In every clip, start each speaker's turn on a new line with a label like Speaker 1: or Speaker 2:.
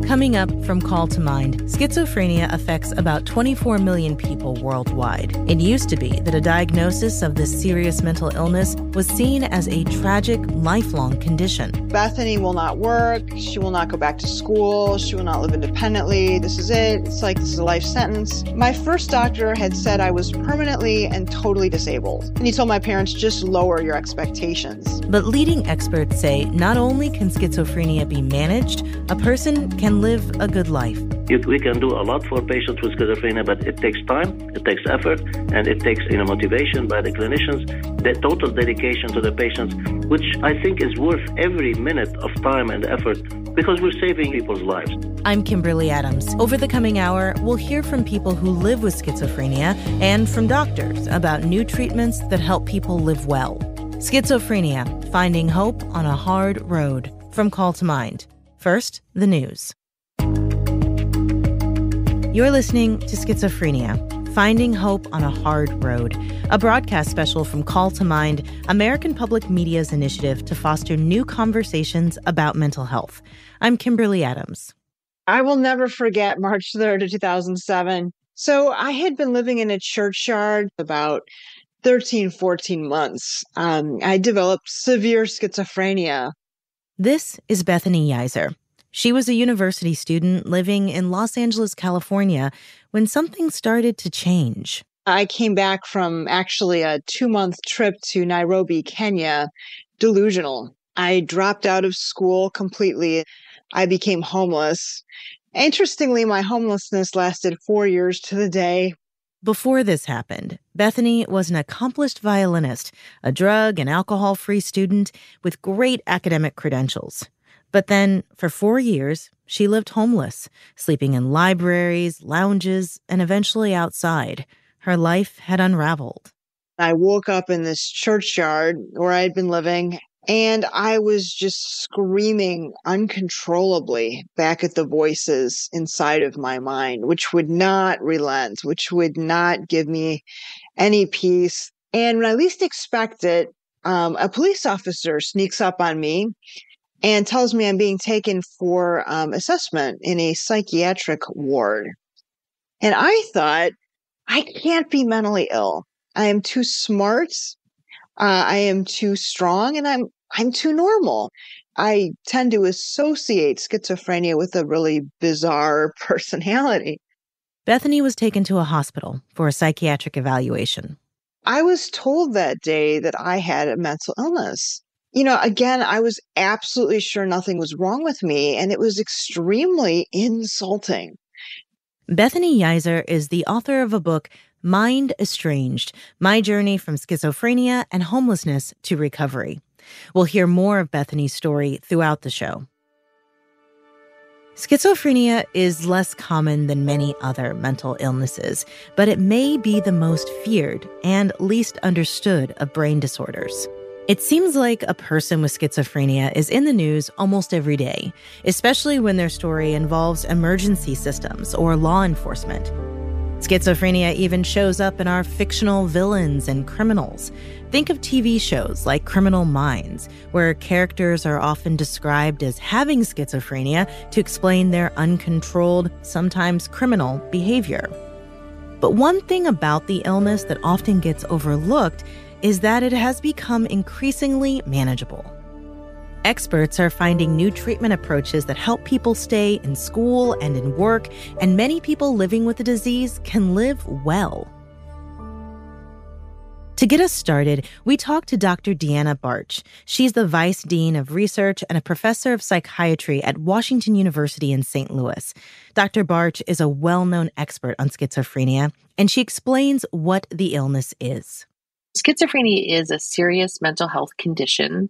Speaker 1: Coming up from Call to Mind, schizophrenia affects about 24 million people worldwide. It used to be that a diagnosis of this serious mental illness was seen as a tragic, lifelong condition.
Speaker 2: Bethany will not work. She will not go back to school. She will not live independently. This is it. It's like this is a life sentence. My first doctor had said I was permanently and totally disabled. And he told my parents, just lower your expectations.
Speaker 1: But leading experts say not only can schizophrenia be managed, a person can live a good life.
Speaker 3: We can do a lot for patients with schizophrenia, but it takes time, it takes effort, and it takes motivation by the clinicians, the total dedication to the patients, which I think is worth every minute of time and effort because we're saving people's lives.
Speaker 1: I'm Kimberly Adams. Over the coming hour, we'll hear from people who live with schizophrenia and from doctors about new treatments that help people live well. Schizophrenia, finding hope on a hard road. From Call to Mind. First, the news. You're listening to Schizophrenia, Finding Hope on a Hard Road, a broadcast special from Call to Mind, American Public Media's initiative to foster new conversations about mental health. I'm Kimberly Adams.
Speaker 2: I will never forget March 3rd of 2007. So I had been living in a churchyard about 13, 14 months. I developed severe schizophrenia.
Speaker 1: This is Bethany Yiser. She was a university student living in Los Angeles, California, when something started to change.
Speaker 2: I came back from actually a 2-month trip to Nairobi, Kenya, delusional. I dropped out of school completely. I became homeless. Interestingly, my homelessness lasted 4 years to the day.
Speaker 1: Before this happened, Bethany was an accomplished violinist, a drug and alcohol-free student with great academic credentials. But then, for 4 years, she lived homeless, sleeping in libraries, lounges, and eventually outside. Her life had unraveled.
Speaker 2: I woke up in this churchyard where I'd been living, and I was just screaming uncontrollably back at the voices inside of my mind, which would not relent, which would not give me any peace. And when I least expect it, a police officer sneaks up on me and tells me I'm being taken for assessment in a psychiatric ward. And I thought, I can't be mentally ill. I am too smart. I am too strong, and I'm too normal. I tend to associate schizophrenia with a really bizarre personality.
Speaker 1: Bethany was taken to a hospital for a psychiatric evaluation.
Speaker 2: I was told that day that I had a mental illness. Again, I was absolutely sure nothing was wrong with me, and it was extremely insulting.
Speaker 1: Bethany Yiser is the author of a book, Mind Estranged, My Journey from Schizophrenia and Homelessness to Recovery. We'll hear more of Bethany's story throughout the show. Schizophrenia is less common than many other mental illnesses, but it may be the most feared and least understood of brain disorders. It seems like a person with schizophrenia is in the news almost every day, especially when their story involves emergency systems or law enforcement. Schizophrenia even shows up in our fictional villains and criminals. Think of TV shows like Criminal Minds, where characters are often described as having schizophrenia to explain their uncontrolled, sometimes criminal behavior. But one thing about the illness that often gets overlooked is that it has become increasingly manageable. Experts are finding new treatment approaches that help people stay in school and in work, and many people living with the disease can live well. To get us started, we talked to Dr. Deanna Barch. She's the Vice Dean of Research and a professor of psychiatry at Washington University in St. Louis. Dr. Barch is a well-known expert on schizophrenia, and she explains what the illness is.
Speaker 4: Schizophrenia is a serious mental health condition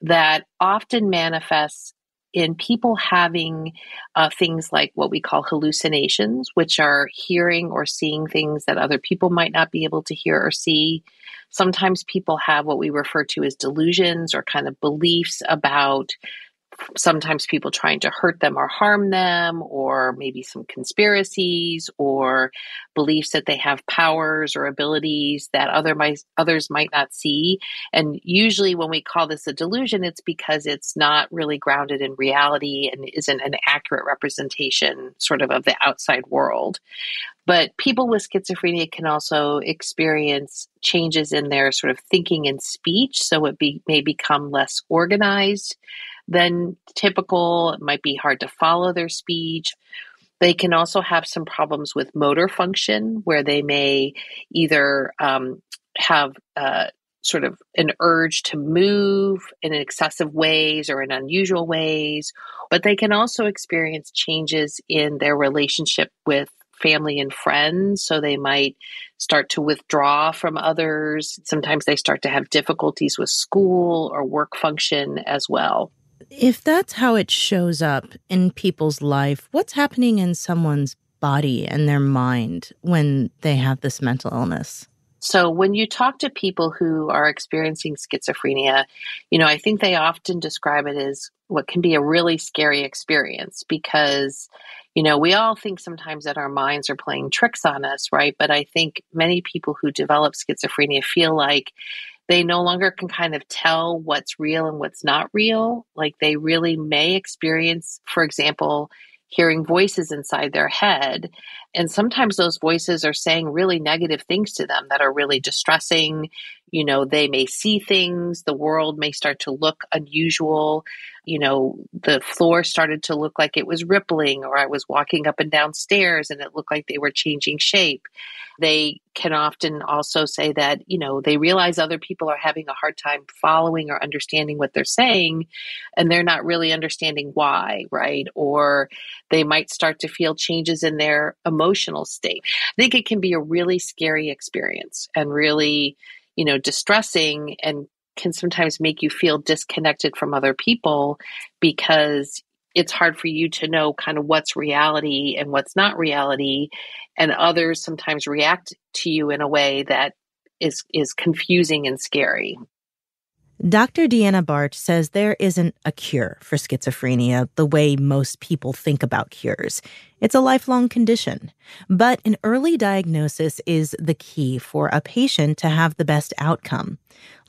Speaker 4: that often manifests in people having things like what we call hallucinations, which are hearing or seeing things that other people might not be able to hear or see. Sometimes people have what we refer to as delusions or kind of beliefs about sometimes people trying to hurt them or harm them, or maybe some conspiracies or beliefs that they have powers or abilities that others might not see. And usually when we call this a delusion, it's because it's not really grounded in reality and isn't an accurate representation sort of the outside world. But people with schizophrenia can also experience changes in their sort of thinking and speech. So it may become less organized than typical. It might be hard to follow their speech. They can also have some problems with motor function, where they may either have sort of an urge to move in excessive ways or in unusual ways. But they can also experience changes in their relationship with family and friends. So they might start to withdraw from others. Sometimes they start to have difficulties with school or work function as well.
Speaker 1: If that's how it shows up in people's life, what's happening in someone's body and their mind when they have this mental illness?
Speaker 4: So when you talk to people who are experiencing schizophrenia, I think they often describe it as what can be a really scary experience because, we all think sometimes that our minds are playing tricks on us, right? But I think many people who develop schizophrenia feel like they no longer can kind of tell what's real and what's not real. Like they really may experience, for example, hearing voices inside their head. And sometimes those voices are saying really negative things to them that are really distressing. They may see things, the world may start to look unusual. The floor started to look like it was rippling, or I was walking up and down stairs and it looked like they were changing shape. They can often also say that, they realize other people are having a hard time following or understanding what they're saying, and they're not really understanding why, right? Or they might start to feel changes in their emotional state. I think it can be a really scary experience and really, distressing, and can sometimes make you feel disconnected from other people because it's hard for you to know kind of what's reality and what's not reality. And others sometimes react to you in a way that is confusing and scary.
Speaker 1: Dr. Deanna Barch says there isn't a cure for schizophrenia the way most people think about cures. It's a lifelong condition. But an early diagnosis is the key for a patient to have the best outcome.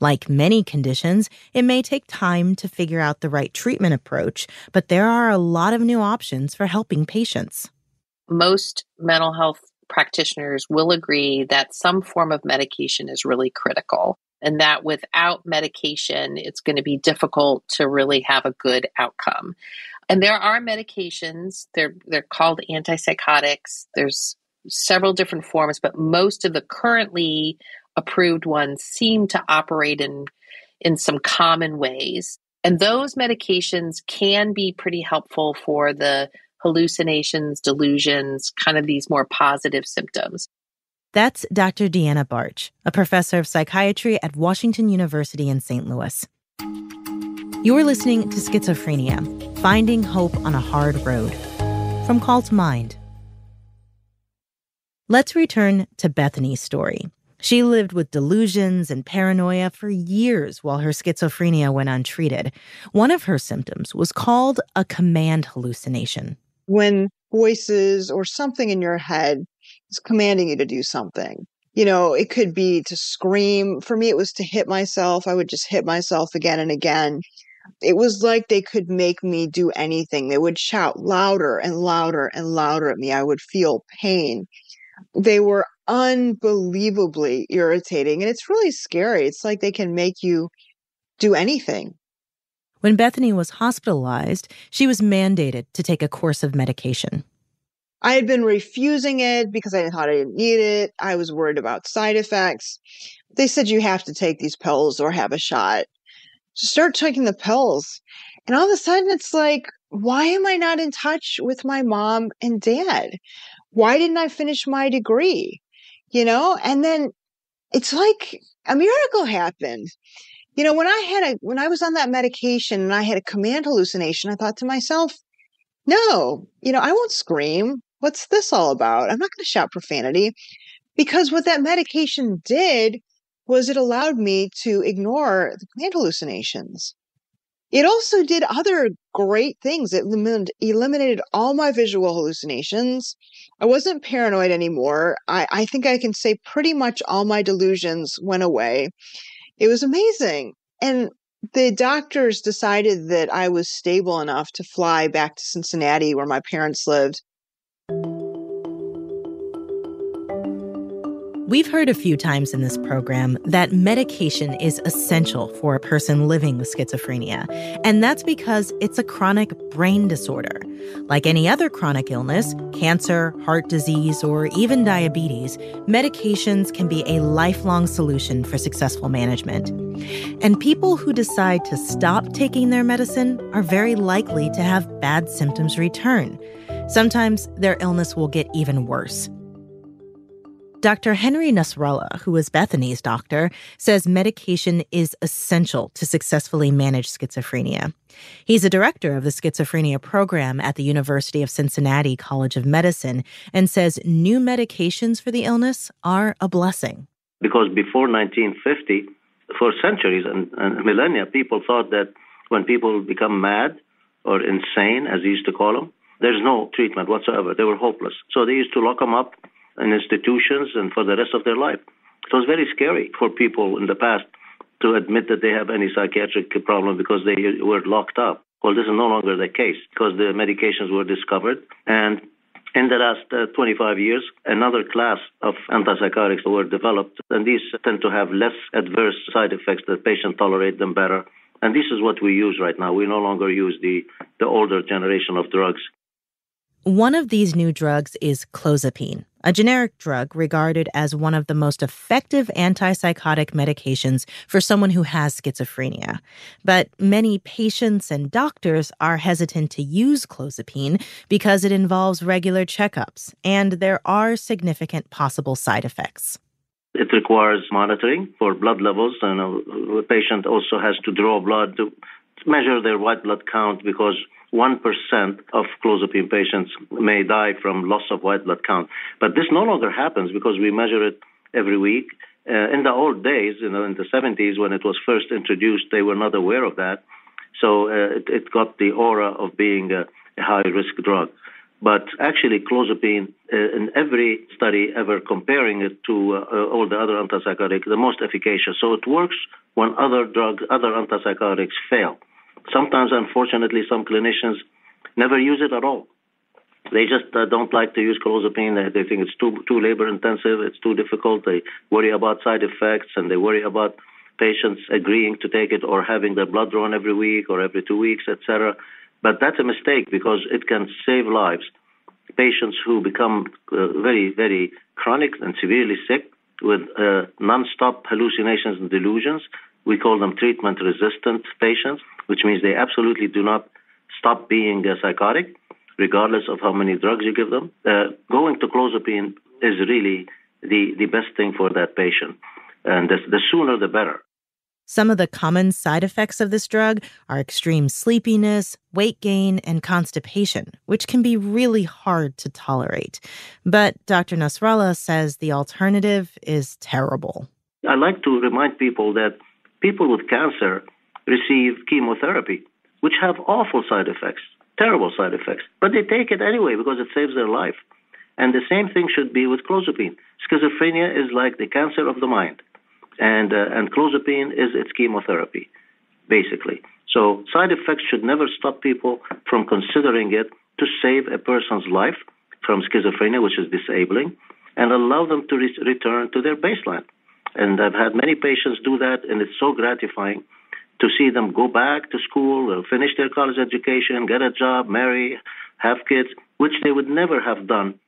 Speaker 1: Like many conditions, it may take time to figure out the right treatment approach, but there are a lot of new options for helping patients.
Speaker 4: Most mental health practitioners will agree that some form of medication is really critical, and that without medication, it's going to be difficult to really have a good outcome. And there are medications, they're called antipsychotics. There's several different forms, but most of the currently approved ones seem to operate in some common ways. And those medications can be pretty helpful for the hallucinations, delusions, kind of these more positive symptoms.
Speaker 1: That's Dr. Deanna Barch, a professor of psychiatry at Washington University in St. Louis. You're listening to Schizophrenia, Finding Hope on a Hard Road, from Call to Mind. Let's return to Bethany's story. She lived with delusions and paranoia for years while her schizophrenia went untreated. One of her symptoms was called a command hallucination.
Speaker 2: When voices or something in your head is commanding you to do something. It could be to scream. For me, it was to hit myself. I would just hit myself again and again. It was like they could make me do anything. They would shout louder and louder and louder at me. I would feel pain. They were unbelievably irritating, and it's really scary. It's like they can make you do anything.
Speaker 1: When Bethany was hospitalized, she was mandated to take a course of medication.
Speaker 2: I had been refusing it because I thought I didn't need it. I was worried about side effects. They said you have to take these pills or have a shot. So start taking the pills. And all of a sudden it's like, why am I not in touch with my mom and dad? Why didn't I finish my degree? And then it's like a miracle happened. When I was on that medication and I had a command hallucination, I thought to myself, no, I won't scream. What's this all about? I'm not going to shout profanity, because what that medication did was it allowed me to ignore the command hallucinations. It also did other great things. It eliminated all my visual hallucinations. I wasn't paranoid anymore. I think I can say pretty much all my delusions went away. It was amazing. And the doctors decided that I was stable enough to fly back to Cincinnati, where my parents lived.
Speaker 1: We've heard a few times in this program that medication is essential for a person living with schizophrenia, and that's because it's a chronic brain disorder. Like any other chronic illness, cancer, heart disease, or even diabetes, medications can be a lifelong solution for successful management. And people who decide to stop taking their medicine are very likely to have bad symptoms return. Sometimes their illness will get even worse. Dr. Henry Nasrallah, who is Bethany's doctor, says medication is essential to successfully manage schizophrenia. He's a director of the schizophrenia program at the University of Cincinnati College of Medicine and says new medications for the illness are a blessing.
Speaker 3: Because before 1950, for centuries and millennia, people thought that when people become mad or insane, as they used to call them, there's no treatment whatsoever. They were hopeless. So they used to lock them up in institutions and for the rest of their life. It was very scary for people in the past to admit that they have any psychiatric problem because they were locked up. Well, this is no longer the case because the medications were discovered. And in the last 25 years, another class of antipsychotics were developed, and these tend to have less adverse side effects. The patient tolerate them better. And this is what we use right now. We no longer use the older generation of drugs.
Speaker 1: One of these new drugs is clozapine, a generic drug regarded as one of the most effective antipsychotic medications for someone who has schizophrenia. But many patients and doctors are hesitant to use clozapine because it involves regular checkups, and there are significant possible side effects.
Speaker 3: It requires monitoring for blood levels, and the patient also has to draw blood to measure their white blood count because 1% of clozapine patients may die from loss of white blood count. But this no longer happens because we measure it every week. In the old days, in the 70s, when it was first introduced, they were not aware of that. So it got the aura of being a high-risk drug. But actually, clozapine, in every study ever comparing it to all the other antipsychotics, the most efficacious. So it works when other antipsychotics fail. Sometimes, unfortunately, some clinicians never use it at all. They just don't like to use clozapine. They think it's too labor-intensive, it's too difficult. They worry about side effects, and they worry about patients agreeing to take it or having their blood drawn every week or every 2 weeks, etc. But that's a mistake because it can save lives. Patients who become very, very chronic and severely sick with nonstop hallucinations and delusions, we call them treatment-resistant patients, which means they absolutely do not stop being psychotic, regardless of how many drugs you give them. Going to clozapine is really the best thing for that patient. And the sooner, the better.
Speaker 1: Some of the common side effects of this drug are extreme sleepiness, weight gain, and constipation, which can be really hard to tolerate. But Dr. Nasrallah says the alternative is terrible.
Speaker 3: I like to remind people that people with cancer receive chemotherapy, which have awful side effects, terrible side effects. But they take it anyway because it saves their life. And the same thing should be with clozapine. Schizophrenia is like the cancer of the mind. And clozapine is its chemotherapy, basically. So side effects should never stop people from considering it to save a person's life from schizophrenia, which is disabling, and allow them to return to their baseline. And I've had many patients do that, and it's so gratifying to see them go back to school, finish their college education, get a job, marry, have kids, which they would never have done.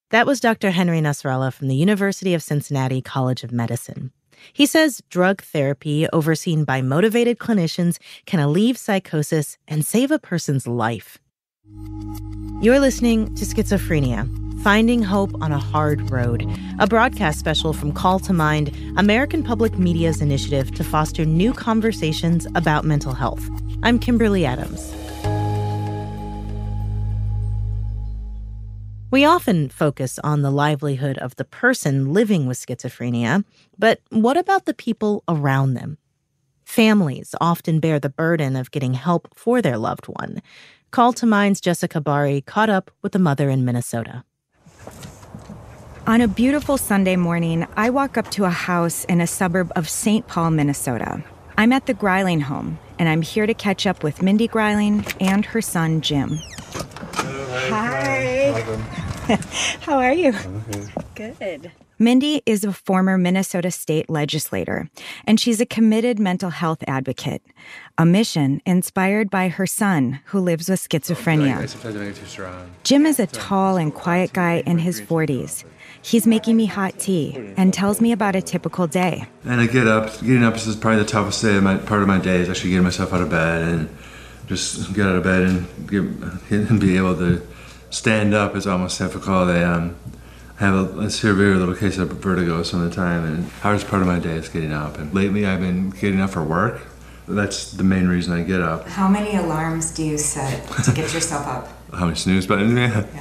Speaker 1: That was Dr. Henry Nasrallah from the University of Cincinnati College of Medicine. He says drug therapy overseen by motivated clinicians can alleviate psychosis and save a person's life. You're listening to Schizophrenia, Finding Hope on a Hard Road, a broadcast special from Call to Mind, American Public Media's initiative to foster new conversations about mental health. I'm Kimberly Adams. We often focus on the livelihood of the person living with schizophrenia, but what about the people around them? Families often bear the burden of getting help for their loved one. Call to Mind's Jessica Bari caught up with a mother in Minnesota.
Speaker 5: On a beautiful Sunday morning, I walk up to a house in a suburb of St. Paul, Minnesota. I'm at the Greiling home, and I'm here to catch up with Mindy Greiling and her son, Jim.
Speaker 6: Hi.
Speaker 5: How are you?
Speaker 6: Okay.
Speaker 5: Good. Mindy is a former Minnesota state legislator, and she's a committed mental health advocate, a mission inspired by her son, who lives with schizophrenia. Jim is a tall and quiet guy in his 40s. He's making me hot tea and tells me about a typical day.
Speaker 7: And I get up. Getting up is probably the toughest part of my day, is actually getting myself out of bed and just get out of bed and be able to stand up is almost difficult. I have a severe little case of vertigo some of the time, and the hardest part of my day is getting up. And lately I've been getting up for work. That's the main reason I get up.
Speaker 6: How many alarms do you set to get yourself up?
Speaker 7: How many snooze buttons?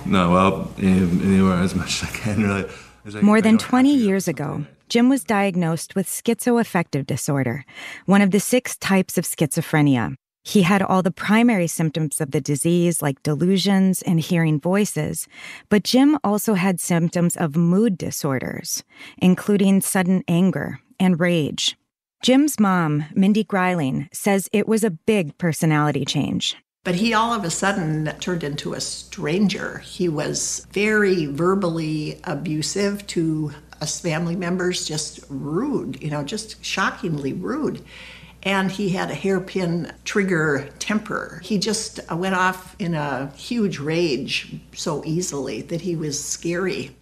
Speaker 7: No, well, anywhere as much as I can, really.
Speaker 5: More than 20 years ago, Jim was diagnosed with schizoaffective disorder, one of the 6 types of schizophrenia. He had all the primary symptoms of the disease, like delusions and hearing voices, but Jim also had symptoms of mood disorders, including sudden anger and rage. Jim's mom, Mindy Greiling, says it was a big personality change.
Speaker 8: But he all of a sudden turned into a stranger. He was very verbally abusive to us family members, just rude, just shockingly rude. And he had a hairpin trigger temper. He just went off in a huge rage so easily that he was scary.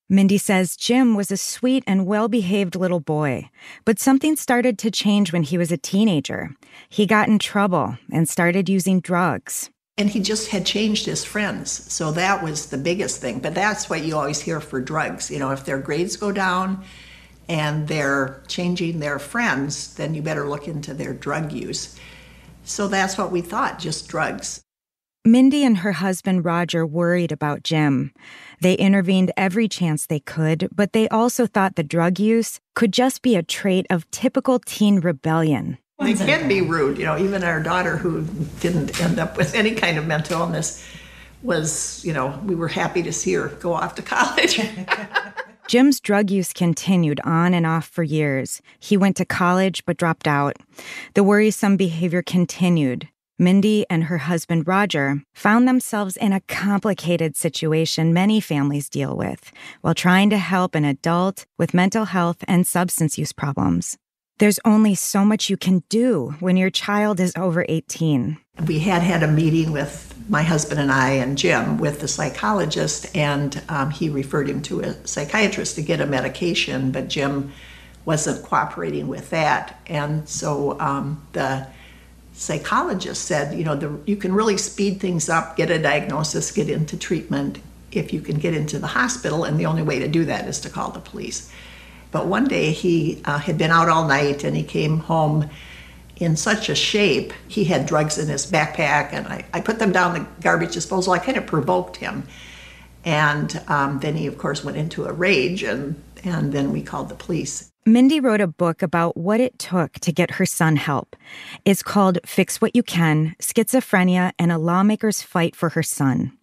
Speaker 5: Mindy says Jim was a sweet and well-behaved little boy, but something started to change when he was a teenager. He got in trouble and started using drugs.
Speaker 8: And he just had changed his friends, so that was the biggest thing. But that's what you always hear for drugs. If their grades go down and they're changing their friends, then you better look into their drug use. So that's what we thought, just drugs.
Speaker 5: Mindy and her husband Roger worried about Jim. They intervened every chance they could, but they also thought the drug use could just be a trait of typical teen rebellion.
Speaker 8: They can be rude. Even our daughter, who didn't end up with any kind of mental illness, was, we were happy to see her go off to college.
Speaker 5: Jim's drug use continued on and off for years. He went to college but dropped out. The worrisome behavior continued. Mindy and her husband Roger found themselves in a complicated situation many families deal with while trying to help an adult with mental health and substance use problems. There's only so much you can do when your child is over 18.
Speaker 8: We had a meeting with my husband and I and Jim with the psychologist, and he referred him to a psychiatrist to get a medication, but Jim wasn't cooperating with that. And so the psychologist said, you can really speed things up, get a diagnosis, get into treatment if you can get into the hospital, and the only way to do that is to call the police. But one day he had been out all night, and he came home in such a shape. He had drugs in his backpack, and I put them down the garbage disposal. I kind of provoked him. And then he, of course, went into a rage, and then we called the police.
Speaker 5: Mindy wrote a book about what it took to get her son help. It's called Fix What You Can, Schizophrenia and a Lawmaker's Fight for Her Son.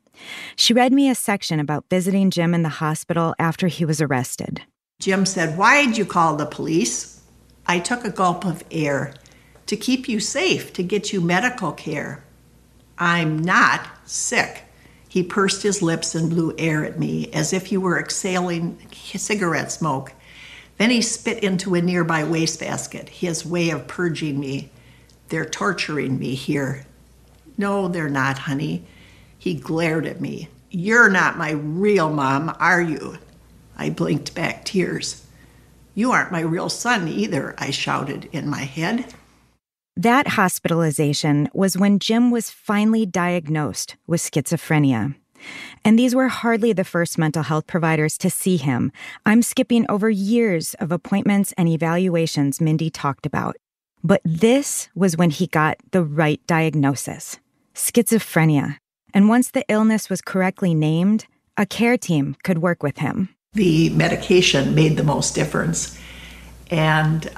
Speaker 5: She read me a section about visiting Jim in the hospital after he was arrested.
Speaker 8: Jim said, "Why'd you call the police?" I took a gulp of air. "To keep you safe, to get you medical care." "I'm not sick." He pursed his lips and blew air at me as if he were exhaling cigarette smoke. Then he spit into a nearby wastebasket, his way of purging me. "They're torturing me here." "No, they're not, honey." He glared at me. "You're not my real mom, are you?" I blinked back tears. "You aren't my real son either," I shouted in my head.
Speaker 5: That hospitalization was when Jim was finally diagnosed with schizophrenia. And these were hardly the first mental health providers to see him. I'm skipping over years of appointments and evaluations Mindy talked about. But this was when he got the right diagnosis: schizophrenia. And once the illness was correctly named, a care team could work with him.
Speaker 8: The medication made the most difference. And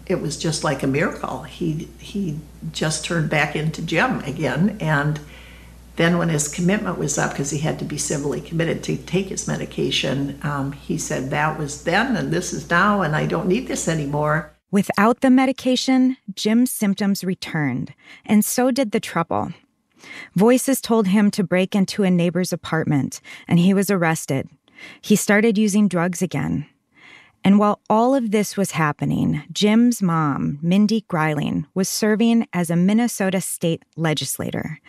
Speaker 8: it was just like a miracle. He just turned back into Jim again. And then when his commitment was up, because he had to be civilly committed to take his medication, he said, that was then and this is now, and I don't need this anymore.
Speaker 5: Without the medication, Jim's symptoms returned, and so did the trouble. Voices told him to break into a neighbor's apartment, and he was arrested. He started using drugs again. And while all of this was happening, Jim's mom, Mindy Greiling, was serving as a Minnesota state legislator.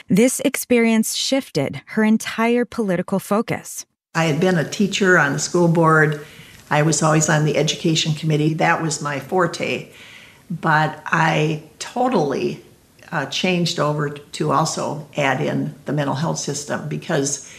Speaker 5: This experience shifted her entire political focus.
Speaker 8: I had been a teacher on the school board. I was always on the education committee. That was my forte. But I totally changed over to also add in the mental health system because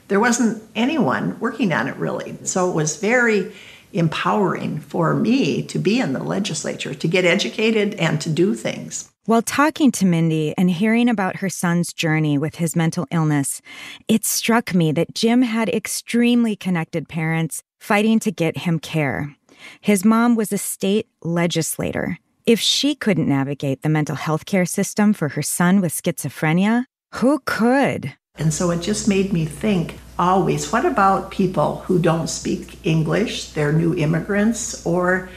Speaker 8: there wasn't anyone working on it really. So it was very empowering for me to be in the legislature, to get educated and to do things.
Speaker 5: While talking to Mindy and hearing about her son's journey with his mental illness, it struck me that Jim had extremely connected parents fighting to get him care. His mom was a state legislator. If she couldn't navigate the mental health care system for her son with schizophrenia, who could?
Speaker 8: And so it just made me think always, what about people who don't speak English, they're new immigrants, or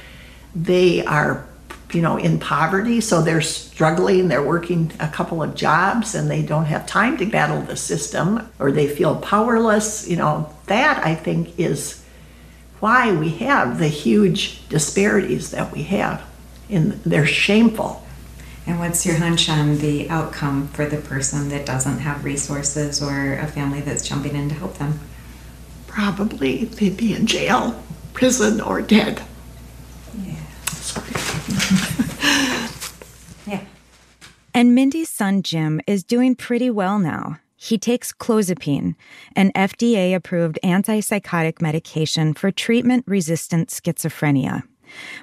Speaker 8: they are, in poverty, so they're struggling, they're working a couple of jobs and they don't have time to battle the system, or they feel powerless. That I think is why we have the huge disparities that we have. They're shameful.
Speaker 6: And what's your hunch on the outcome for the person that doesn't have resources or a family that's jumping in to help them?
Speaker 8: Probably they'd be in jail, prison, or dead.
Speaker 6: Yeah.
Speaker 8: Sorry.
Speaker 6: Yeah.
Speaker 5: And Mindy's son Jim is doing pretty well now. He takes clozapine, an FDA-approved antipsychotic medication for treatment-resistant schizophrenia.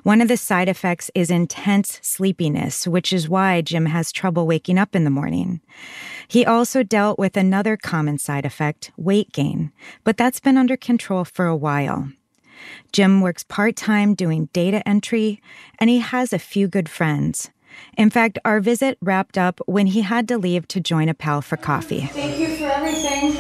Speaker 5: One of the side effects is intense sleepiness, which is why Jim has trouble waking up in the morning. He also dealt with another common side effect, weight gain, but that's been under control for a while. Jim works part-time doing data entry, and he has a few good friends. In fact, our visit wrapped up when he had to leave to join a pal for coffee.
Speaker 6: Thank you for everything.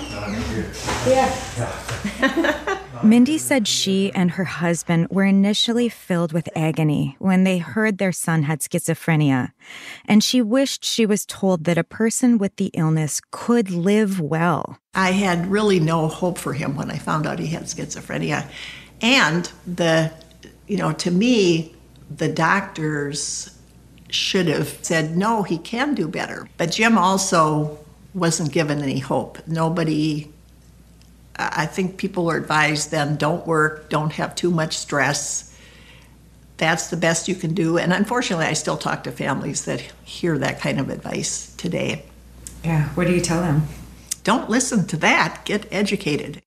Speaker 6: Yeah.
Speaker 5: Mindy said she and her husband were initially filled with agony when they heard their son had schizophrenia, and she wished she was told that a person with the illness could live well.
Speaker 8: I had really no hope for him when I found out he had schizophrenia. And to me, the doctors should have said, no, he can do better. But Jim also wasn't given any hope. I think people were advised then, don't work, don't have too much stress. That's the best you can do. And unfortunately, I still talk to families that hear that kind of advice today.
Speaker 6: Yeah, what do you tell them?
Speaker 8: Don't listen to that. Get educated.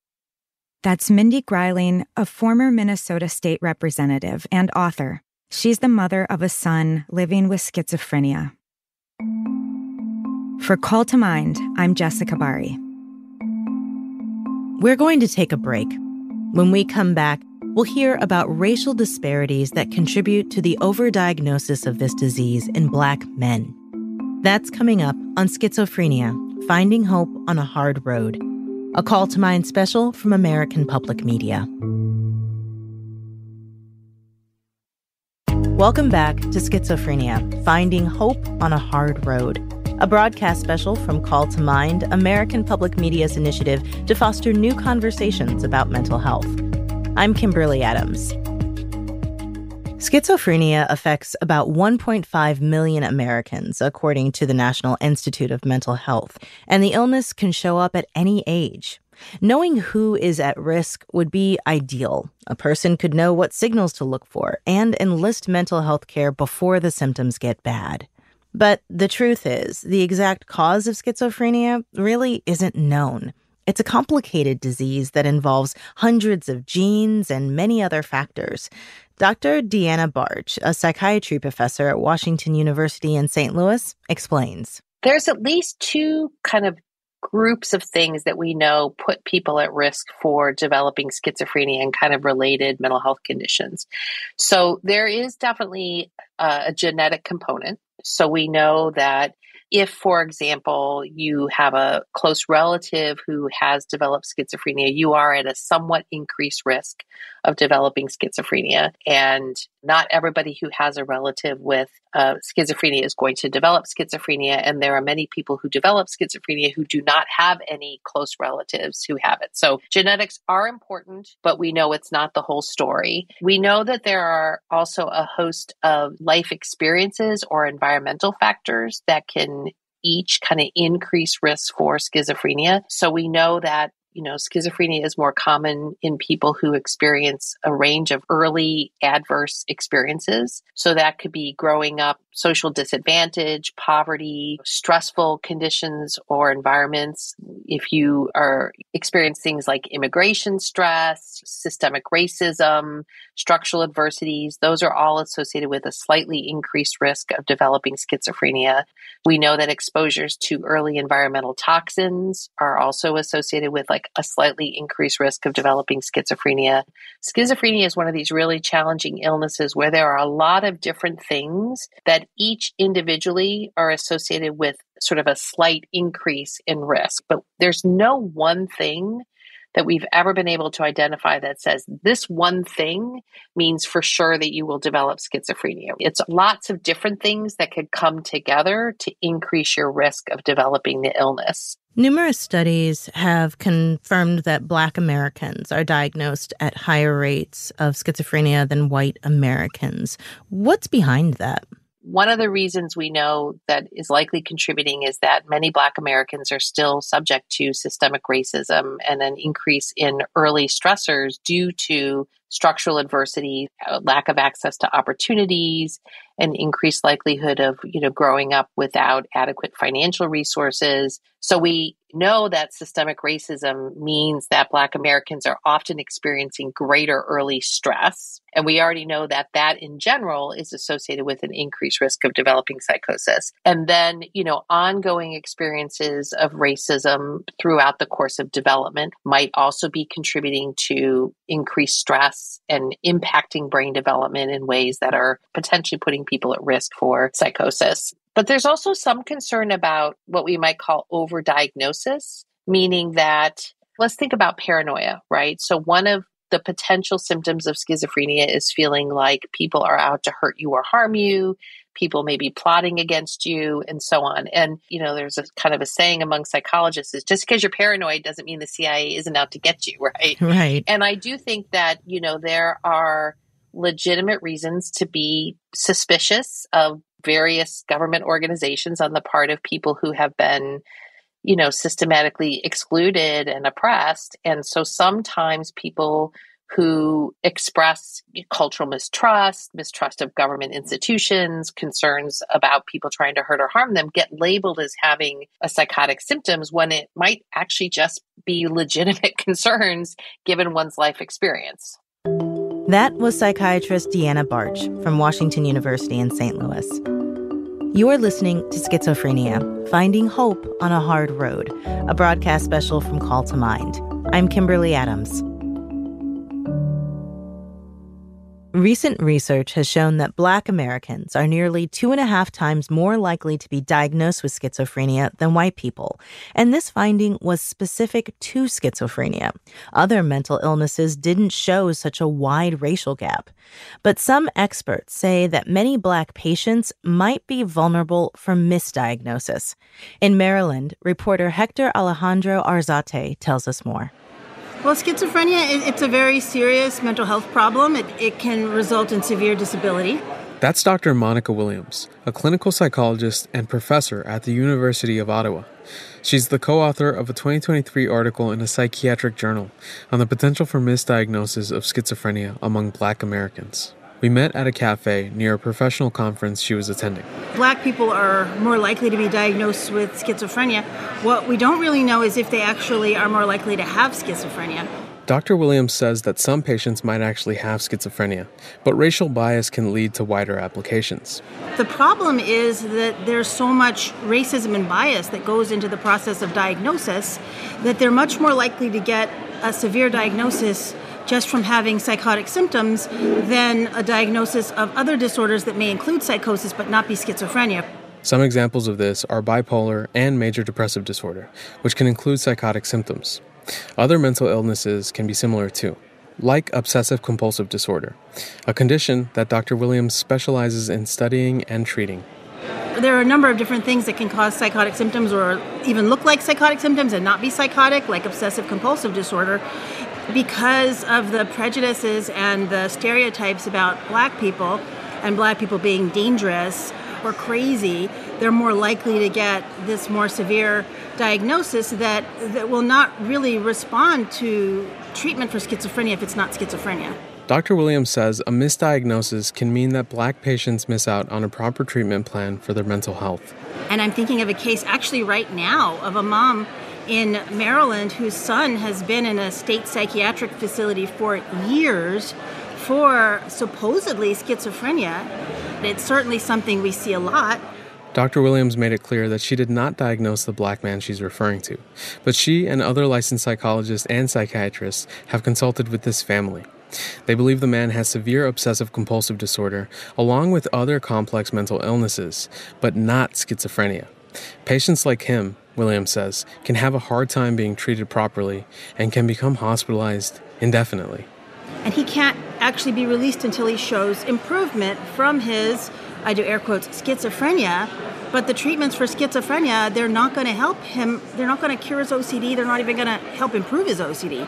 Speaker 5: That's Mindy Greiling, a former Minnesota state representative and author. She's the mother of a son living with schizophrenia. For Call to Mind, I'm Jessica Bari.
Speaker 1: We're going to take a break. When we come back, we'll hear about racial disparities that contribute to the overdiagnosis of this disease in Black men. That's coming up on Schizophrenia, Finding Hope on a Hard Road, a Call to Mind special from American Public Media. Welcome back to Schizophrenia, Finding Hope on a Hard Road, a broadcast special from Call to Mind, American Public Media's initiative to foster new conversations about mental health. I'm Kimberly Adams. Schizophrenia affects about 1.5 million Americans, according to the National Institute of Mental Health, and the illness can show up at any age. Knowing who is at risk would be ideal. A person could know what signals to look for and enlist mental health care before the symptoms get bad. But the truth is, the exact cause of schizophrenia really isn't known. It's a complicated disease that involves hundreds of genes and many other factors. Dr. Deanna Barch, a psychiatry professor at Washington University in St. Louis, explains.
Speaker 4: There's at least two kind of groups of things that we know put people at risk for developing schizophrenia and kind of related mental health conditions. So there is definitely a genetic component. So we know that if, for example, you have a close relative who has developed schizophrenia, you are at a somewhat increased risk of developing schizophrenia. And not everybody who has a relative with schizophrenia is going to develop schizophrenia. And there are many people who develop schizophrenia who do not have any close relatives who have it. So genetics are important, but we know it's not the whole story. We know that there are also a host of life experiences or environmental factors that can each kind of increase risk for schizophrenia. So we know that schizophrenia is more common in people who experience a range of early adverse experiences. So that could be growing up, social disadvantage, poverty, stressful conditions or environments. If you are experiencing things like immigration stress, systemic racism, structural adversities, those are all associated with a slightly increased risk of developing schizophrenia. We know that exposures to early environmental toxins are also associated with a slightly increased risk of developing schizophrenia. Schizophrenia is one of these really challenging illnesses where there are a lot of different things that each individually are associated with sort of a slight increase in risk. But there's no one thing that we've ever been able to identify that says this one thing means for sure that you will develop schizophrenia. It's lots of different things that could come together to increase your risk of developing the illness.
Speaker 1: Numerous studies have confirmed that Black Americans are diagnosed at higher rates of schizophrenia than white Americans. What's behind that?
Speaker 4: One of the reasons we know that is likely contributing is that many Black Americans are still subject to systemic racism and an increase in early stressors due to structural adversity, lack of access to opportunities, an increased likelihood of, growing up without adequate financial resources. So we know that systemic racism means that Black Americans are often experiencing greater early stress. And we already know that in general is associated with an increased risk of developing psychosis. And then, ongoing experiences of racism throughout the course of development might also be contributing to increased stress and impacting brain development in ways that are potentially putting people at risk for psychosis. But there's also some concern about what we might call overdiagnosis, meaning that let's think about paranoia, right? So one of the potential symptoms of schizophrenia is feeling like people are out to hurt you or harm you. People may be plotting against you and so on. And, there's a kind of a saying among psychologists is just because you're paranoid doesn't mean the CIA isn't out to get you, right?
Speaker 1: Right.
Speaker 4: And I do think that, there are legitimate reasons to be suspicious of various government organizations on the part of people who have been, systematically excluded and oppressed. And so sometimes people who express cultural mistrust of government institutions, concerns about people trying to hurt or harm them, get labeled as having a psychotic symptoms when it might actually just be legitimate concerns given one's life experience.
Speaker 1: That was psychiatrist Deanna Barch from Washington University in St. Louis. You are listening to Schizophrenia, Finding Hope on a Hard Road, a broadcast special from Call to Mind. I'm Kimberly Adams. Recent research has shown that Black Americans are nearly 2.5 times more likely to be diagnosed with schizophrenia than white people. And this finding was specific to schizophrenia. Other mental illnesses didn't show such a wide racial gap. But some experts say that many Black patients might be vulnerable for misdiagnosis. In Maryland, reporter Hector Alejandro Arzate tells us more.
Speaker 9: Well, schizophrenia, it's a very serious mental health problem. It can result in severe disability.
Speaker 10: That's Dr. Monica Williams, a clinical psychologist and professor at the University of Ottawa. She's the co-author of a 2023 article in a psychiatric journal on the potential for misdiagnosis of schizophrenia among Black Americans. We met at a cafe near a professional conference she was attending.
Speaker 9: Black people are more likely to be diagnosed with schizophrenia. What we don't really know is if they actually are more likely to have schizophrenia.
Speaker 10: Dr. Williams says that some patients might actually have schizophrenia, but racial bias can lead to wider applications.
Speaker 9: The problem is that there's so much racism and bias that goes into the process of diagnosis that they're much more likely to get a severe diagnosis just from having psychotic symptoms than a diagnosis of other disorders that may include psychosis but not be schizophrenia.
Speaker 10: Some examples of this are bipolar and major depressive disorder, which can include psychotic symptoms. Other mental illnesses can be similar too, like obsessive-compulsive disorder, a condition that Dr. Williams specializes in studying and treating.
Speaker 9: There are a number of different things that can cause psychotic symptoms or even look like psychotic symptoms and not be psychotic, like obsessive-compulsive disorder. Because of the prejudices and the stereotypes about black people and black people being dangerous or crazy, they're more likely to get this more severe diagnosis that will not really respond to treatment for schizophrenia if it's not schizophrenia.
Speaker 10: Dr. Williams says a misdiagnosis can mean that black patients miss out on a proper treatment plan for their mental health.
Speaker 9: And I'm thinking of a case actually right now of a mom in Maryland whose son has been in a state psychiatric facility for years for supposedly schizophrenia. It's certainly something we see a lot.
Speaker 10: Dr. Williams made it clear that she did not diagnose the black man she's referring to, but she and other licensed psychologists and psychiatrists have consulted with this family. They believe the man has severe obsessive-compulsive disorder, along with other complex mental illnesses, but not schizophrenia. Patients like him, Williams says, can have a hard time being treated properly and can become hospitalized indefinitely.
Speaker 9: And he can't actually be released until he shows improvement from his, I do air quotes, schizophrenia. But the treatments for schizophrenia, they're not going to help him. They're not going to cure his OCD. They're not even going to help improve his OCD.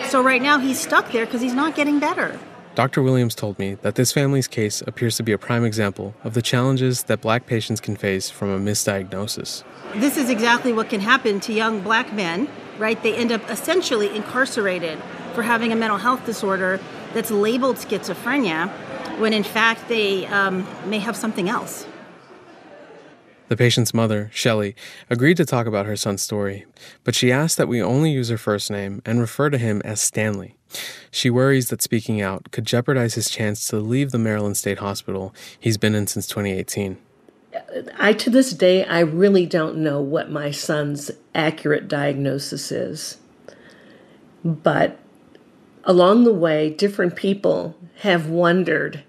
Speaker 9: So right now he's stuck there because he's not getting better.
Speaker 10: Dr. Williams told me that this family's case appears to be a prime example of the challenges that black patients can face from a misdiagnosis.
Speaker 9: This is exactly what can happen to young black men, right? They end up essentially incarcerated for having a mental health disorder that's labeled schizophrenia, when in fact they may have something else.
Speaker 10: The patient's mother, Shelley, agreed to talk about her son's story, but she asked that we only use her first name and refer to him as Stanley. She worries that speaking out could jeopardize his chance to leave the Maryland State Hospital he's been in since 2018.
Speaker 11: To this day, I really don't know what my son's accurate diagnosis is. But along the way, different people have wondered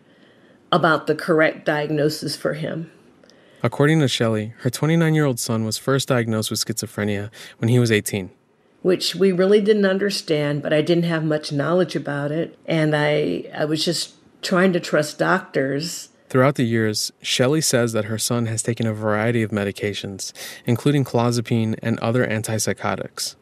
Speaker 11: about the correct diagnosis for him.
Speaker 10: According to Shelley, her 29-year-old son was first diagnosed with schizophrenia when he was 18.
Speaker 11: Which we really didn't understand, but I didn't have much knowledge about it. And I was just trying to trust doctors.
Speaker 10: Throughout the years, Shelley says that her son has taken a variety of medications, including clozapine and other antipsychotics.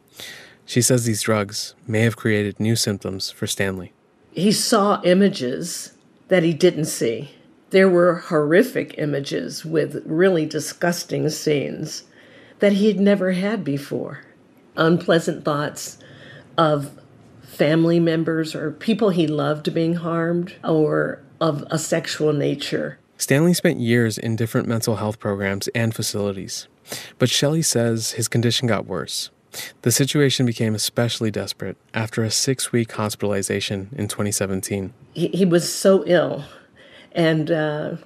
Speaker 10: She says these drugs may have created new symptoms for Stanley.
Speaker 11: He saw images that he didn't see. There were horrific images with really disgusting scenes that he had never had before. Unpleasant thoughts of family members or people he loved being harmed or of a sexual nature.
Speaker 10: Stanley spent years in different mental health programs and facilities, but Shelley says his condition got worse. The situation became especially desperate after a 6-week hospitalization in 2017.
Speaker 11: He was so ill, and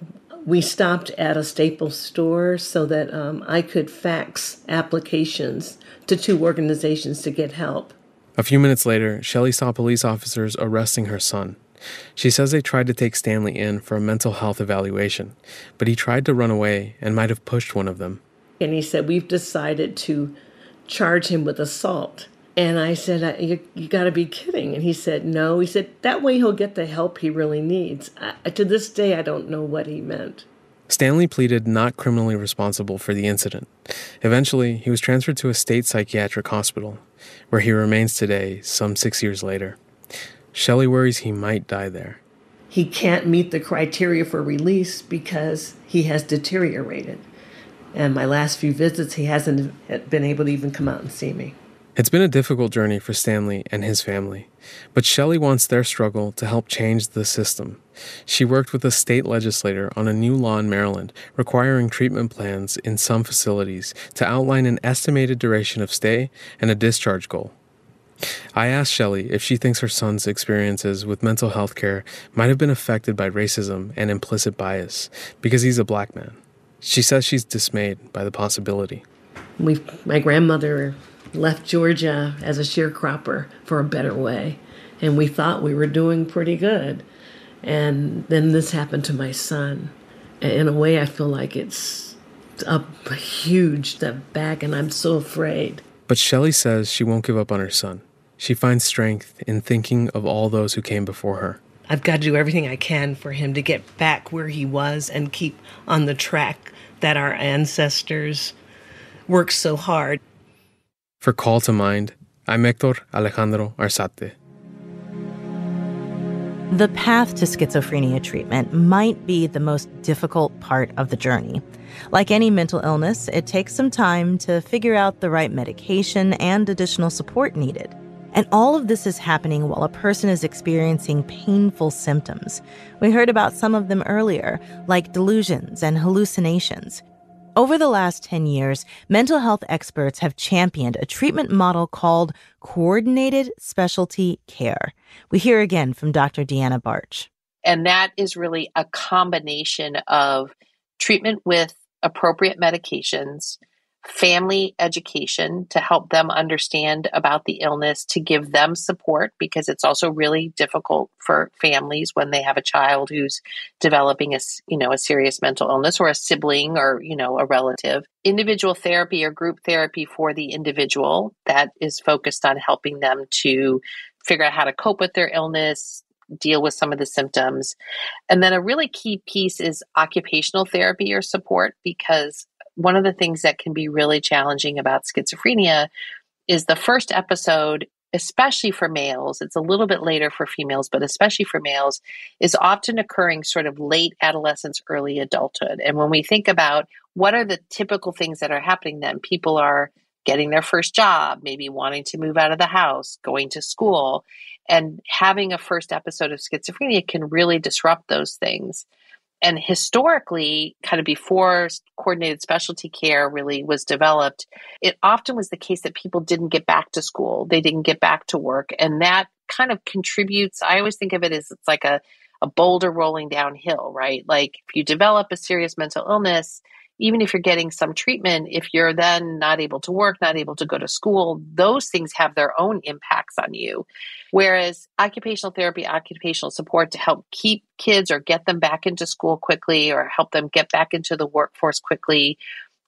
Speaker 11: we stopped at a Staples store so that I could fax applications to 2 organizations to get help.
Speaker 10: A few minutes later, Shelley saw police officers arresting her son. She says they tried to take Stanley in for a mental health evaluation, but he tried to run away and might have pushed one of them.
Speaker 11: And he said, "We've decided to charge him with assault." And I said, you got to be kidding. And he said, no. He said, that way he'll get the help he really needs. To this day, I don't know what he meant.
Speaker 10: Stanley pleaded not criminally responsible for the incident. Eventually, he was transferred to a state psychiatric hospital, where he remains today, some 6 years later. Shelley worries he might die there.
Speaker 11: He can't meet the criteria for release because he has deteriorated. And my last few visits, he hasn't been able to even come out and see me.
Speaker 10: It's been a difficult journey for Stanley and his family, but Shelley wants their struggle to help change the system. She worked with a state legislator on a new law in Maryland requiring treatment plans in some facilities to outline an estimated duration of stay and a discharge goal. I asked Shelley if she thinks her son's experiences with mental health care might have been affected by racism and implicit bias because he's a black man. She says she's dismayed by the possibility.
Speaker 11: My grandmother left Georgia as a sharecropper for a better way, and we thought we were doing pretty good. And then this happened to my son. In a way, I feel like it's a huge step back, and I'm so afraid.
Speaker 10: But Shelley says she won't give up on her son. She finds strength in thinking of all those who came before her.
Speaker 11: I've got to do everything I can for him to get back where he was and keep on the track that our ancestors worked so hard.
Speaker 10: For Call to Mind, I'm Hector Alejandro Arzate.
Speaker 1: The path to schizophrenia treatment might be the most difficult part of the journey. Like any mental illness, it takes some time to figure out the right medication and additional support needed. And all of this is happening while a person is experiencing painful symptoms. We heard about some of them earlier, like delusions and hallucinations. Over the last 10 years, mental health experts have championed a treatment model called coordinated specialty care. We hear again from Dr. Deanna Barch.
Speaker 4: And that is really a combination of treatment with appropriate medications, family education to help them understand about the illness, to give them support, because it's also really difficult for families when they have a child who's developing a serious mental illness, or a sibling, or, a relative. Individual therapy or group therapy for the individual that is focused on helping them to figure out how to cope with their illness, deal with some of the symptoms. And then a really key piece is occupational therapy or support, because one of the things that can be really challenging about schizophrenia is the first episode, especially for males, it's a little bit later for females, but especially for males, is often occurring sort of late adolescence, early adulthood. And when we think about what are the typical things that are happening then, people are getting their first job, maybe wanting to move out of the house, going to school, and having a first episode of schizophrenia can really disrupt those things. And historically, kind of before coordinated specialty care really was developed, it often was the case that people didn't get back to school. They didn't get back to work. And that kind of contributes. I always think of it as it's like a boulder rolling downhill, right? Like if you develop a serious mental illness, even if you're getting some treatment, if you're then not able to work, not able to go to school, those things have their own impacts on you. Whereas occupational therapy, occupational support to help keep kids or get them back into school quickly or help them get back into the workforce quickly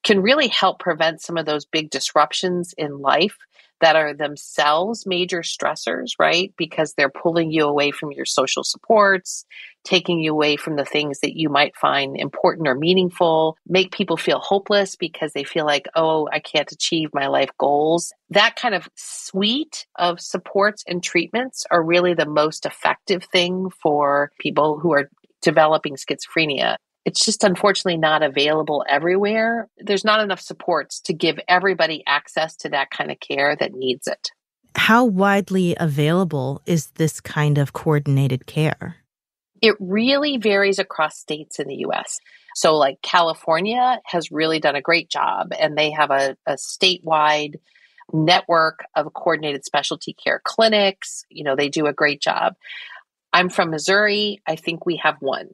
Speaker 4: can really help prevent some of those big disruptions in life that are themselves major stressors, right? Because they're pulling you away from your social supports, taking you away from the things that you might find important or meaningful, make people feel hopeless because they feel like, oh, I can't achieve my life goals. That kind of suite of supports and treatments are really the most effective thing for people who are developing schizophrenia. It's just unfortunately not available everywhere. There's not enough supports to give everybody access to that kind of care that needs it.
Speaker 1: How widely available is this kind of coordinated care?
Speaker 4: It really varies across states in the U.S. So like California has really done a great job, and they have a statewide network of coordinated specialty care clinics. They do a great job. I'm from Missouri. I think we have one.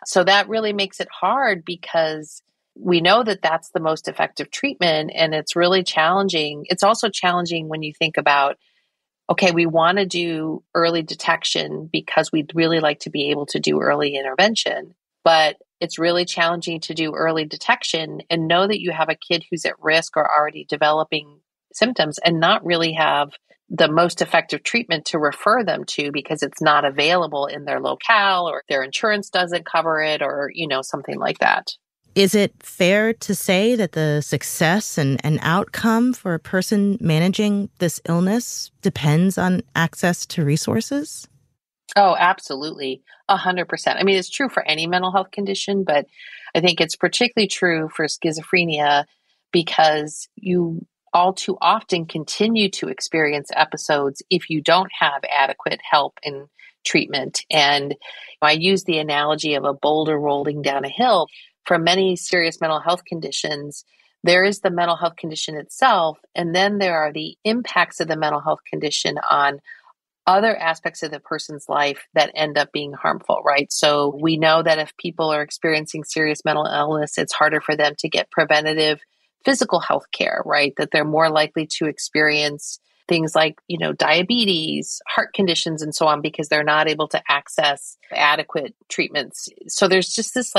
Speaker 4: So that really makes it hard because we know that that's the most effective treatment, and it's really challenging. It's also challenging when you think about, okay, we want to do early detection because we'd really like to be able to do early intervention, but it's really challenging to do early detection and know that you have a kid who's at risk or already developing symptoms and not really have the most effective treatment to refer them to because it's not available in their locale or their insurance doesn't cover it or, something like that.
Speaker 1: Is it fair to say that the success and outcome for a person managing this illness depends on access to resources?
Speaker 4: Oh, absolutely. 100%. I mean, it's true for any mental health condition, but I think it's particularly true for schizophrenia because you all too often continue to experience episodes if you don't have adequate help and treatment. And I use the analogy of a boulder rolling down a hill. For many serious mental health conditions, There is the mental health condition itself, and then there are the impacts of the mental health condition on other aspects of the person's life that end up being harmful, right? So we know that if people are experiencing serious mental illness, it's harder for them to get preventative physical health care, right? That they're more likely to experience things like, diabetes, heart conditions, and so on, because they're not able to access adequate treatments. So there's just this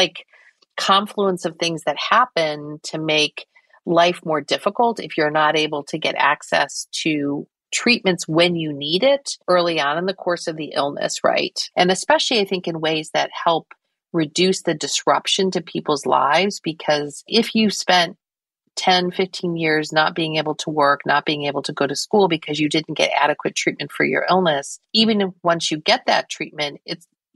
Speaker 4: confluence of things that happen to make life more difficult if you're not able to get access to treatments when you need it early on in the course of the illness, right? And especially, I think, in ways that help reduce the disruption to people's lives, because if you spent 10, 15 years not being able to work, not being able to go to school because you didn't get adequate treatment for your illness, even if once you get that treatment,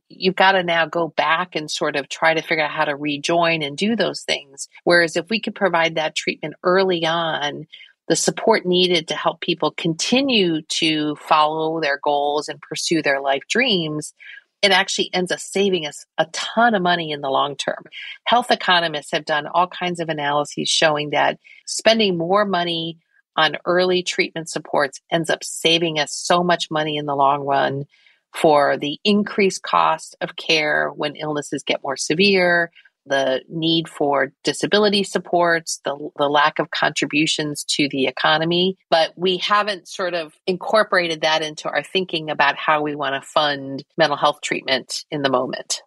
Speaker 4: you've got to now go back and sort of try to figure out how to rejoin and do those things. Whereas if we could provide that treatment early on, the support needed to help people continue to follow their goals and pursue their life dreams, it actually ends up saving us a ton of money in the long term. Health economists have done all kinds of analyses showing that spending more money on early treatment supports ends up saving us so much money in the long run for the increased cost of care when illnesses get more severe, the need for disability supports, the lack of contributions to the economy. But we haven't sort of incorporated that into our thinking about how we want to fund mental health treatment in the moment.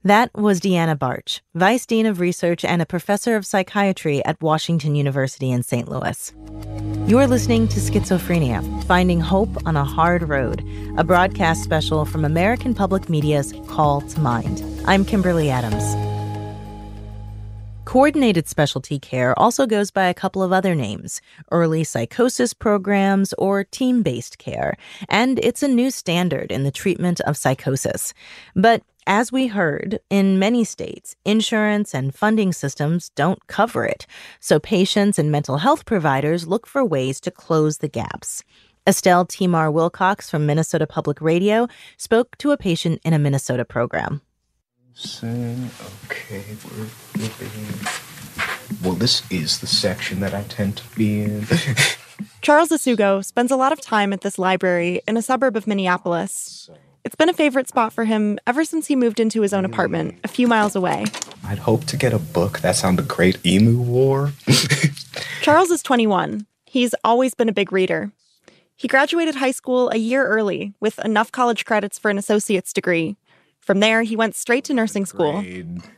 Speaker 1: That was Deanna Barch, Vice Dean of Research and a professor of psychiatry at Washington University in St. Louis. You're listening to Schizophrenia, Finding Hope on a Hard Road, a broadcast special from American Public Media's Call to Mind. I'm Kimberly Adams. Coordinated specialty care also goes by a couple of other names, early psychosis programs or team-based care, and it's a new standard in the treatment of psychosis. But as we heard, in many states, insurance and funding systems don't cover it, so patients and mental health providers look for ways to close the gaps. Estelle Timar Wilcox from Minnesota Public Radio spoke to a patient in a Minnesota program.
Speaker 12: Okay, well, this is the section that I tend to be in.
Speaker 13: Charles Asugo spends a lot of time at this library in a suburb of Minneapolis. It's been a favorite spot for him ever since he moved into his own apartment a few miles away.
Speaker 12: I'd hope to get a book that's on the Great Emu War.
Speaker 13: Charles is 21. He's always been a big reader. He graduated high school a year early with enough college credits for an associate's degree. From there, he went straight to nursing school.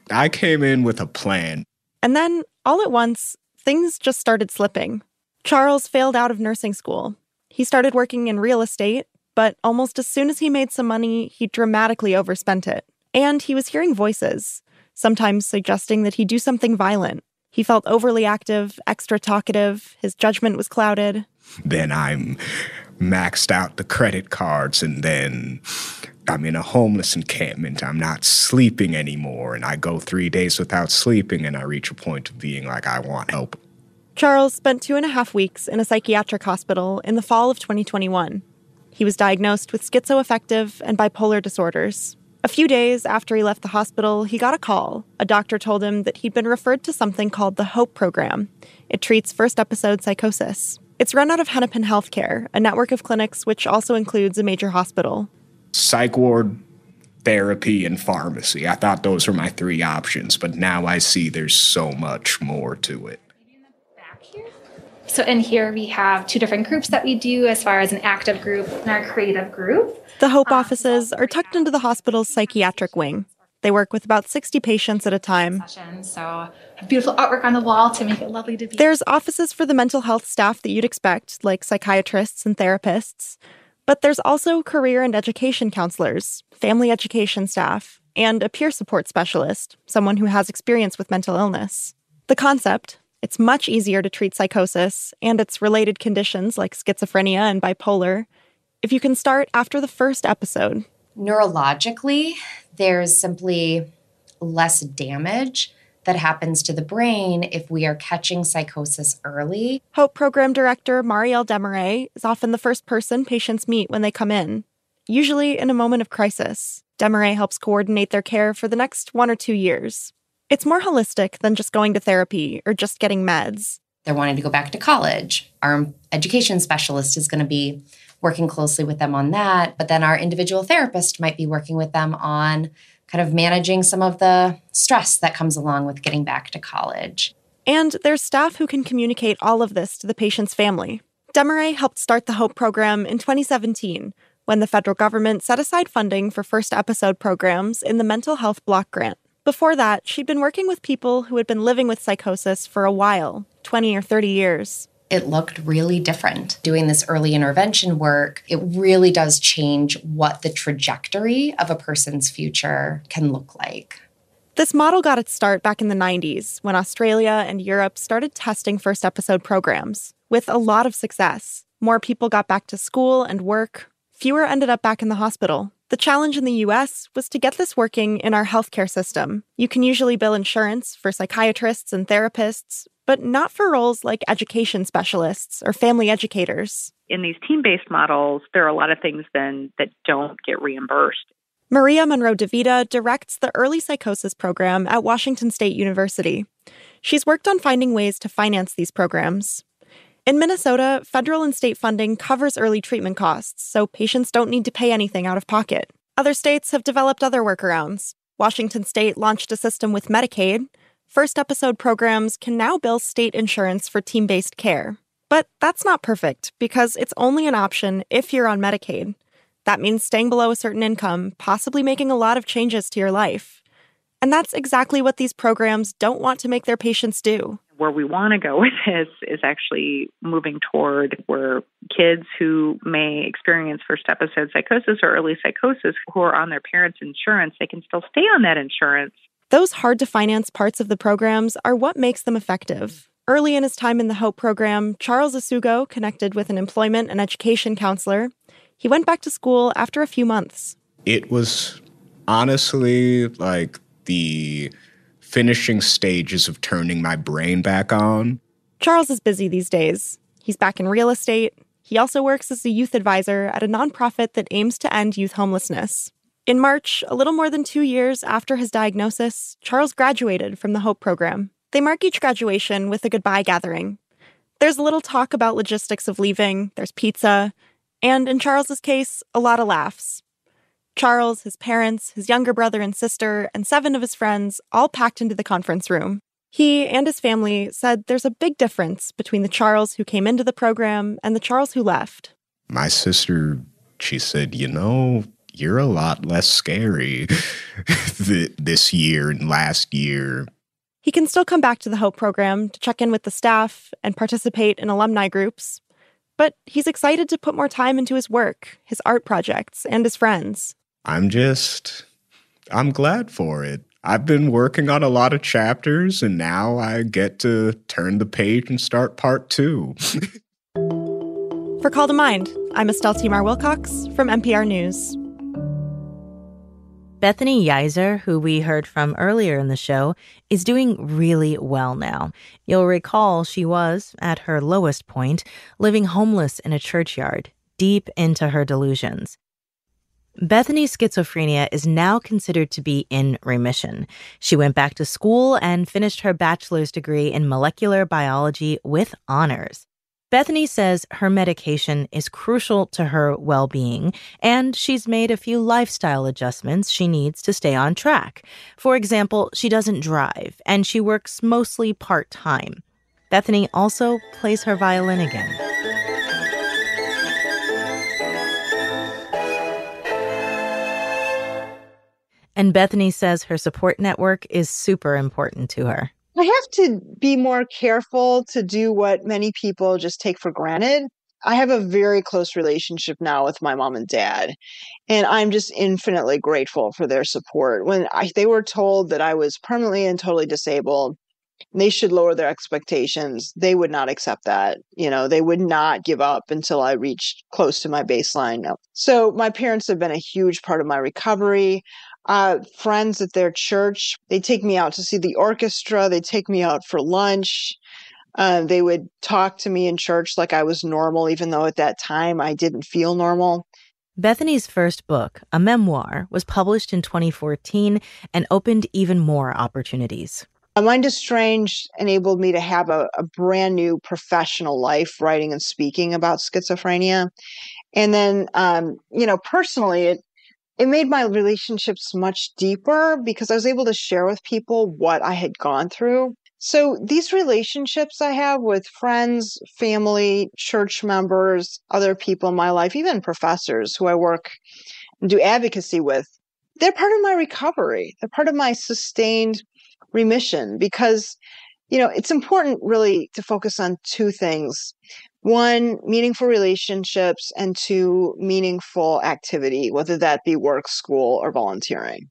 Speaker 12: I came in with a plan.
Speaker 13: And then, all at once, things just started slipping. Charles failed out of nursing school. He started working in real estate, but almost as soon as he made some money, he dramatically overspent it. And he was hearing voices, sometimes suggesting that he do something violent. He felt overly active, extra talkative, his judgment was clouded.
Speaker 12: Then I'm maxed out the credit cards, and then I'm in a homeless encampment. I'm not sleeping anymore, and I go 3 days without sleeping, and I reach a point of being like, I want help.
Speaker 13: Charles spent 2.5 weeks in a psychiatric hospital in the fall of 2021. He was diagnosed with schizoaffective and bipolar disorders. A few days after he left the hospital, he got a call. A doctor told him that he'd been referred to something called the HOPE program. It treats first-episode psychosis. It's run out of Hennepin Healthcare, a network of clinics which also includes a major hospital.
Speaker 12: Psych ward, therapy, and pharmacy. I thought those were my 3 options, but now I see there's so much more to it.
Speaker 14: So in here we have 2 different groups that we do as far as an active group and our creative group.
Speaker 13: The HOPE offices are tucked into the hospital's psychiatric wing. They work with about 60 patients at a time.
Speaker 14: So beautiful artwork on the wall to make it lovely to be.
Speaker 13: There's offices for the mental health staff that you'd expect, like psychiatrists and therapists. But there's also career and education counselors, family education staff, and a peer support specialist, someone who has experience with mental illness. The concept, it's much easier to treat psychosis and its related conditions like schizophrenia and bipolar if you can start after the first episode.
Speaker 15: Neurologically, there's simply less damage that happens to the brain if we are catching psychosis early.
Speaker 13: HOPE Program Director Marielle Desmarais is often the first person patients meet when they come in, usually in a moment of crisis. Desmarais helps coordinate their care for the next 1 or 2 years. It's more holistic than just going to therapy or just getting meds.
Speaker 15: they're wanting to go back to college. Our education specialist is going to be working closely with them on that. But then our individual therapist might be working with them on kind of managing some of the stress that comes along with getting back to college.
Speaker 13: And there's staff who can communicate all of this to the patient's family. Desmarais helped start the HOPE program in 2017, when the federal government set aside funding for first episode programs in the Mental Health Block Grant. Before that, she'd been working with people who had been living with psychosis for a while, 20 or 30 years.
Speaker 15: It looked really different. Doing this early intervention work, it really does change what the trajectory of a person's future can look like.
Speaker 13: This model got its start back in the 90s when Australia and Europe started testing first episode programs, with a lot of success. More people got back to school and work. Fewer ended up back in the hospital. The challenge in the US was to get this working in our healthcare system. You can usually bill insurance for psychiatrists and therapists, but not for roles like education specialists or family educators.
Speaker 16: In these team-based models, there are a lot of things then that don't get reimbursed.
Speaker 13: Maria Monroe DeVita directs the Early Psychosis program at Washington State University. She's worked on finding ways to finance these programs. In Minnesota, federal and state funding covers early treatment costs, so patients don't need to pay anything out of pocket. Other states have developed other workarounds. Washington State launched a system with Medicaid. First episode programs can now bill state insurance for team-based care. But that's not perfect, because it's only an option if you're on Medicaid. That means staying below a certain income, possibly making a lot of changes to your life. And that's exactly what these programs don't want to make their patients do.
Speaker 16: Where we want to go with this is actually moving toward where kids who may experience first episode psychosis or early psychosis who are on their parents' insurance, they can still stay on that insurance.
Speaker 13: Those hard-to-finance parts of the programs are what makes them effective. Early in his time in the HOPE program, Charles Asugo connected with an employment and education counselor. He went back to school after a few months.
Speaker 12: It was honestly like the finishing stages of turning my brain back on.
Speaker 13: Charles is busy these days. He's back in real estate. He also works as a youth advisor at a nonprofit that aims to end youth homelessness. In March, a little more than 2 years after his diagnosis, Charles graduated from the HOPE program. They mark each graduation with a goodbye gathering. There's a little talk about logistics of leaving, there's pizza, and in Charles's case, a lot of laughs. Charles, his parents, his younger brother and sister, and 7 of his friends all packed into the conference room. He and his family said there's a big difference between the Charles who came into the program and the Charles who left.
Speaker 12: My sister, she said, you're a lot less scary this year and last year.
Speaker 13: He can still come back to the HOPE program to check in with the staff and participate in alumni groups. But he's excited to put more time into his work, his art projects, and his friends.
Speaker 12: I'm glad for it. I've been working on a lot of chapters, and now I get to turn the page and start part 2.
Speaker 13: For Call to Mind, I'm Estelle Timar Wilcox from NPR News.
Speaker 1: Bethany Yeiser, who we heard from earlier in the show, is doing really well now. You'll recall she was, at her lowest point, living homeless in a churchyard, deep into her delusions. Bethany's schizophrenia is now considered to be in remission. She went back to school and finished her bachelor's degree in molecular biology with honors. Bethany says her medication is crucial to her well-being, and she's made a few lifestyle adjustments she needs to stay on track. For example, she doesn't drive, and she works mostly part-time. Bethany also plays her violin again. And Bethany says her support network is super important to her.
Speaker 2: I have to be more careful to do what many people just take for granted. I have a very close relationship now with my mom and dad, and I'm just infinitely grateful for their support. When they were told that I was permanently and totally disabled, they should lower their expectations. They would not accept that. They would not give up until I reached close to my baseline. So my parents have been a huge part of my recovery. Friends at their church, they take me out to see the orchestra. They take me out for lunch. They would talk to me in church like I was normal, even though at that time I didn't feel normal.
Speaker 1: Bethany's first book, a memoir, was published in 2014 and opened even more opportunities.
Speaker 2: Mind is Strange enabled me to have a brand new professional life writing and speaking about schizophrenia. And then, personally, it made my relationships much deeper because I was able to share with people what I had gone through. So these relationships I have with friends, family, church members, other people in my life, even professors who I work and do advocacy with, they're part of my recovery. They're part of my sustained remission because, it's important really to focus on two things. One, meaningful relationships, and two, meaningful activity, whether that be work, school, or volunteering.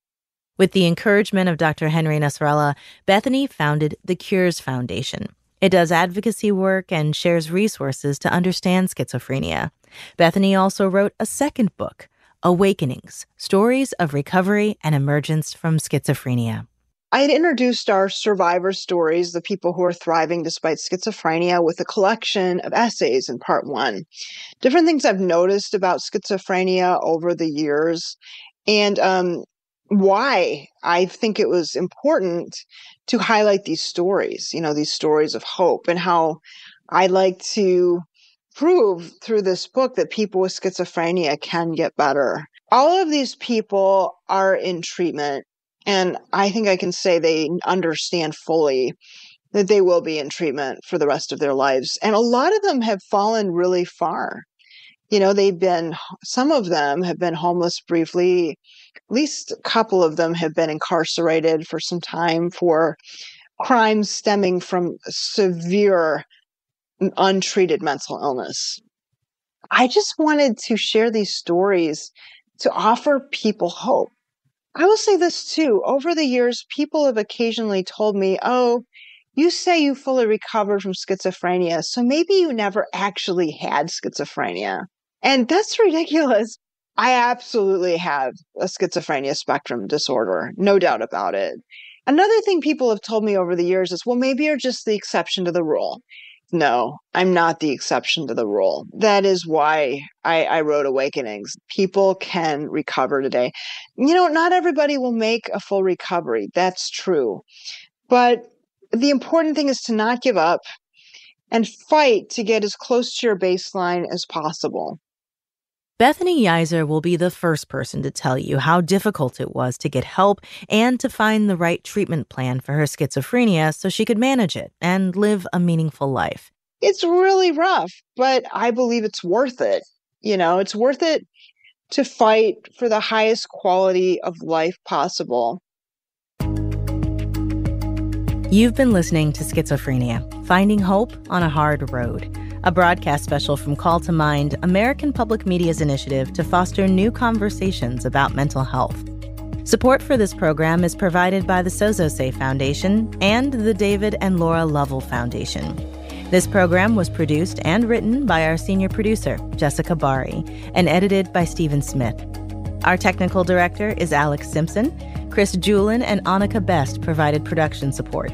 Speaker 1: With the encouragement of Dr. Henry Nasrallah, Bethany founded the Cures Foundation. It does advocacy work and shares resources to understand schizophrenia. Bethany also wrote a second book, Awakenings, Stories of Recovery and Emergence from Schizophrenia.
Speaker 2: I had introduced our survivor stories, the people who are thriving despite schizophrenia, with a collection of essays in part one. Different things I've noticed about schizophrenia over the years, and why I think it was important to highlight these stories, these stories of hope, and how I like to prove through this book that people with schizophrenia can get better. All of these people are in treatment, and I think I can say they understand fully that they will be in treatment for the rest of their lives. And a lot of them have fallen really far. Some of them have been homeless briefly. At least a couple of them have been incarcerated for some time for crimes stemming from severe untreated mental illness. I just wanted to share these stories to offer people hope. I will say this too. Over the years, people have occasionally told me, "Oh, you say you fully recovered from schizophrenia, so maybe you never actually had schizophrenia." And that's ridiculous. I absolutely have a schizophrenia spectrum disorder, no doubt about it. Another thing people have told me over the years is, well, maybe you're just the exception to the rule. No, I'm not the exception to the rule. That is why I wrote Awakenings. People can recover today. Not everybody will make a full recovery. That's true. But the important thing is to not give up and fight to get as close to your baseline as possible.
Speaker 1: Bethany Yeiser will be the first person to tell you how difficult it was to get help and to find the right treatment plan for her schizophrenia so she could manage it and live a meaningful life.
Speaker 2: It's really rough, but I believe it's worth it. It's worth it to fight for the highest quality of life possible.
Speaker 1: You've been listening to Schizophrenia, Finding Hope on a Hard Road, a broadcast special from Call to Mind, American Public Media's initiative to foster new conversations about mental health. Support for this program is provided by the Sozosei Foundation and the David and Laura Lovell Foundation. This program was produced and written by our senior producer, Jessica Bari, and edited by Stephen Smith. Our technical director is Alex Simpson. Chris Julin and Annika Best provided production support.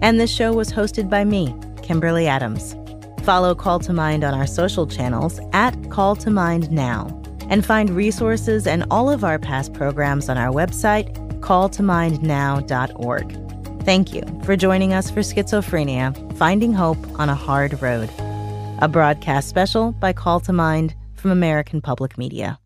Speaker 1: And this show was hosted by me, Kimberly Adams. Follow Call to Mind on our social channels at Call to Mind Now, and find resources and all of our past programs on our website, calltomindnow.org. Thank you for joining us for Schizophrenia, Finding Hope on a Hard Road, a broadcast special by Call to Mind from American Public Media.